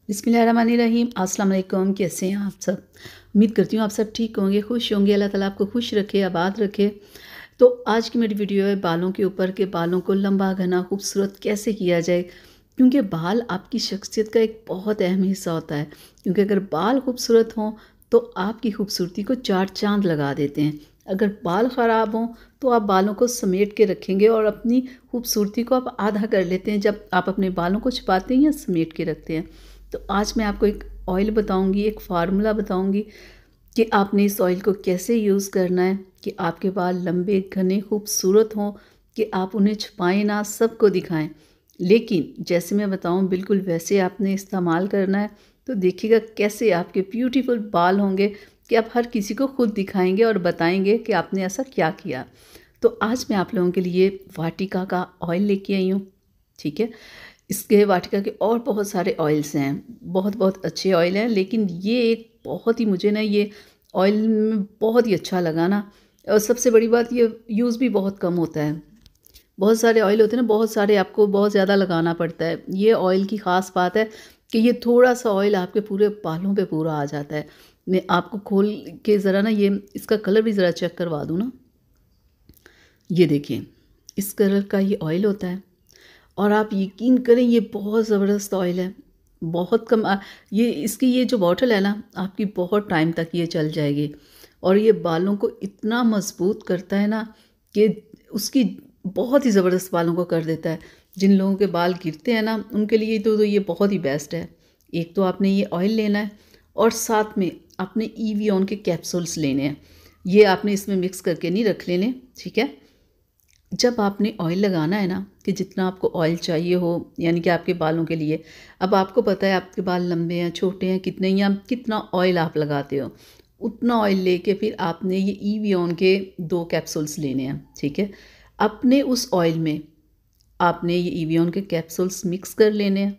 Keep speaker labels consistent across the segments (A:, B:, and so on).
A: बिस्मिल्लाहिर्रहमानिर्रहीम। अस्सलाम वालेकुम। कैसे हैं आप सब? उम्मीद करती हूँ आप सब ठीक होंगे, खुश होंगे। अल्लाह ताला आपको खुश रखे, आबाद रखे। तो आज की मेरी वीडियो है बालों के ऊपर के बालों को लंबा घना खूबसूरत कैसे किया जाए, क्योंकि बाल आपकी शख्सियत का एक बहुत अहम हिस्सा होता है। क्योंकि अगर बाल खूबसूरत हों तो आपकी खूबसूरती को चार चांद लगा देते हैं। अगर बाल ख़राब हों तो आप बालों को समेट के रखेंगे और अपनी खूबसूरती को आप आधा कर लेते हैं जब आप अपने बालों को छुपाते हैं या समेट के रखते हैं। तो आज मैं आपको एक ऑयल बताऊंगी, एक फार्मूला बताऊंगी कि आपने इस ऑयल को कैसे यूज़ करना है कि आपके बाल लंबे घने खूबसूरत हों, कि आप उन्हें छुपाएं ना, सबको दिखाएं। लेकिन जैसे मैं बताऊं बिल्कुल वैसे आपने इस्तेमाल करना है। तो देखिएगा कैसे आपके ब्यूटीफुल बाल होंगे कि आप हर किसी को खुद दिखाएंगे और बताएंगे कि आपने ऐसा क्या किया। तो आज मैं आप लोगों के लिए वाटिका का ऑयल लेके आई हूँ। ठीक है, इसके वाटिका के और बहुत सारे ऑयल्स हैं, बहुत बहुत अच्छे ऑयल हैं, लेकिन ये एक बहुत ही मुझे ना ये ऑयल में बहुत ही अच्छा लगा ना। और सबसे बड़ी बात ये यूज़ भी बहुत कम होता है। बहुत सारे ऑयल होते हैं ना, बहुत सारे आपको बहुत ज़्यादा लगाना पड़ता है। ये ऑयल की ख़ास बात है कि ये थोड़ा सा ऑयल आपके पूरे बालों पे पूरा आ जाता है। मैं आपको खोल के ज़रा ना ये इसका कलर भी ज़रा चेक करवा दूँ ना। ये देखिए, इस कलर का ये ऑयल होता है और आप यकीन करें ये बहुत ज़बरदस्त ऑयल है। बहुत कम ये इसकी ये जो बॉटल है ना, आपकी बहुत टाइम तक ये चल जाएगी। और ये बालों को इतना मजबूत करता है ना कि उसकी बहुत ही ज़बरदस्त बालों को कर देता है। जिन लोगों के बाल गिरते हैं ना उनके लिए तो ये बहुत ही बेस्ट है। एक तो आपने ये ऑयल लेना है और साथ में आपने ईवियन के कैप्सूल्स लेने हैं। ये आपने इसमें मिक्स करके नहीं रख लेने, ठीक है। जब आपने ऑयल लगाना है ना, कि जितना आपको ऑयल चाहिए हो, यानी कि आपके बालों के लिए, अब आपको पता है आपके बाल लंबे हैं छोटे हैं कितने, या कितना ऑयल आप लगाते हो, उतना ऑयल लेके फिर आपने ये ईवियन के 2 कैप्सूल्स लेने हैं, ठीक है। अपने उस ऑयल में आपने ये ईवियन के कैप्सूल्स मिक्स कर लेने हैं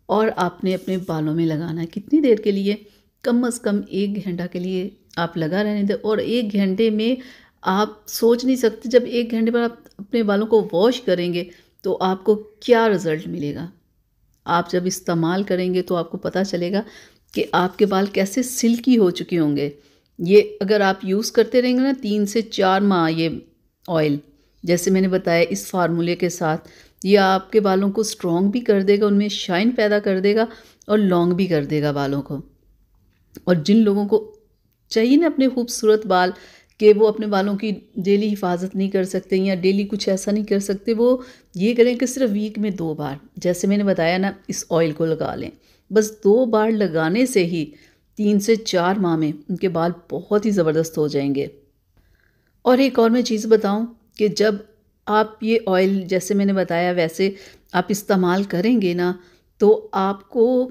A: और आपने अपने बालों में लगाना है। कितनी देर के लिए? कम से कम 1 घंटा के लिए आप लगा रहने दें। और 1 घंटे में आप सोच नहीं सकते, जब 1 घंटे बाद आप अपने बालों को वॉश करेंगे तो आपको क्या रिज़ल्ट मिलेगा। आप जब इस्तेमाल करेंगे तो आपको पता चलेगा कि आपके बाल कैसे सिल्की हो चुके होंगे। ये अगर आप यूज़ करते रहेंगे ना 3 से 4 माह ये ऑयल, जैसे मैंने बताया इस फार्मूले के साथ, ये आपके बालों को स्ट्रॉन्ग भी कर देगा, उनमें शाइन पैदा कर देगा और लॉन्ग भी कर देगा बालों को। और जिन लोगों को चाहिए ना अपने खूबसूरत बाल, कि वो अपने बालों की डेली हिफाजत नहीं कर सकते या डेली कुछ ऐसा नहीं कर सकते, वो ये करें कि सिर्फ वीक में 2 बार, जैसे मैंने बताया ना, इस ऑयल को लगा लें। बस 2 बार लगाने से ही 3 से 4 माह में उनके बाल बहुत ही ज़बरदस्त हो जाएंगे। और एक और मैं चीज़ बताऊं कि जब आप ये ऑयल जैसे मैंने बताया वैसे आप इस्तेमाल करेंगे ना, तो आपको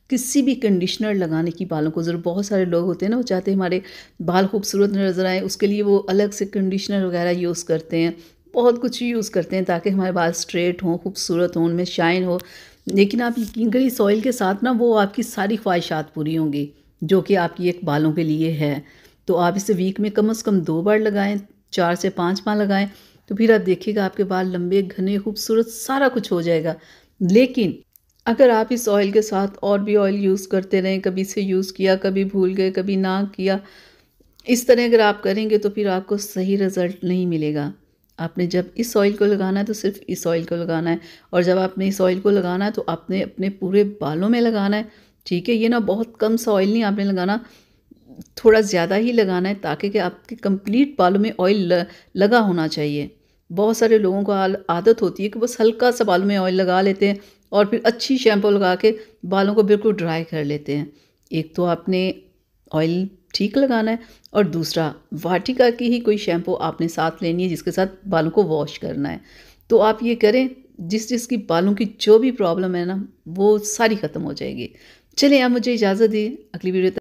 A: किसी भी कंडीशनर लगाने की बालों को ज़रूर, बहुत सारे लोग होते हैं ना वो चाहते हैं हमारे बाल खूबसूरत नज़र आए, उसके लिए वो अलग से कंडीशनर वगैरह यूज़ करते हैं, बहुत कुछ यूज़ करते हैं ताकि हमारे बाल स्ट्रेट हों, खूबसूरत हों, उनमें शाइन हो। लेकिन आप यकीन करिए इस ऑयल के साथ ना वो आपकी सारी ख्वाहिशात पूरी होंगी जो कि आपकी एक बालों के लिए है। तो आप इसे वीक में कम से कम 2 बार लगाएं, 4 से 5 माह लगाएं, तो फिर आप देखिएगा आपके बाल लंबे घने खूबसूरत सारा कुछ हो जाएगा। लेकिन अगर आप इस ऑयल के साथ और भी ऑयल यूज़ करते रहें, कभी इसे यूज़ किया, कभी भूल गए, कभी ना किया, इस तरह अगर आप करेंगे तो फिर आपको सही रिज़ल्ट नहीं मिलेगा। आपने जब इस ऑयल को लगाना है तो सिर्फ इस ऑयल को लगाना है, और जब आपने इस ऑयल को लगाना है तो आपने अपने पूरे बालों में लगाना है, ठीक है। ये ना बहुत कम सा ऑयल नहीं आपने लगाना, थोड़ा ज़्यादा ही लगाना है, ताकि कि आपके कंप्लीट बालों में ऑयल लगा होना चाहिए। बहुत सारे लोगों को आदत होती है कि बस हल्का सा बालों में ऑयल लगा लेते हैं और फिर अच्छी शैम्पू लगा के बालों को बिल्कुल ड्राई कर लेते हैं। एक तो आपने ऑयल ठीक लगाना है, और दूसरा वाटिका की ही कोई शैम्पू आपने साथ लेनी है जिसके साथ बालों को वॉश करना है। तो आप ये करें, जिसकी बालों की जो भी प्रॉब्लम है ना वो सारी ख़त्म हो जाएगी। चलिए आप मुझे इजाज़त दी, अगली वीडियो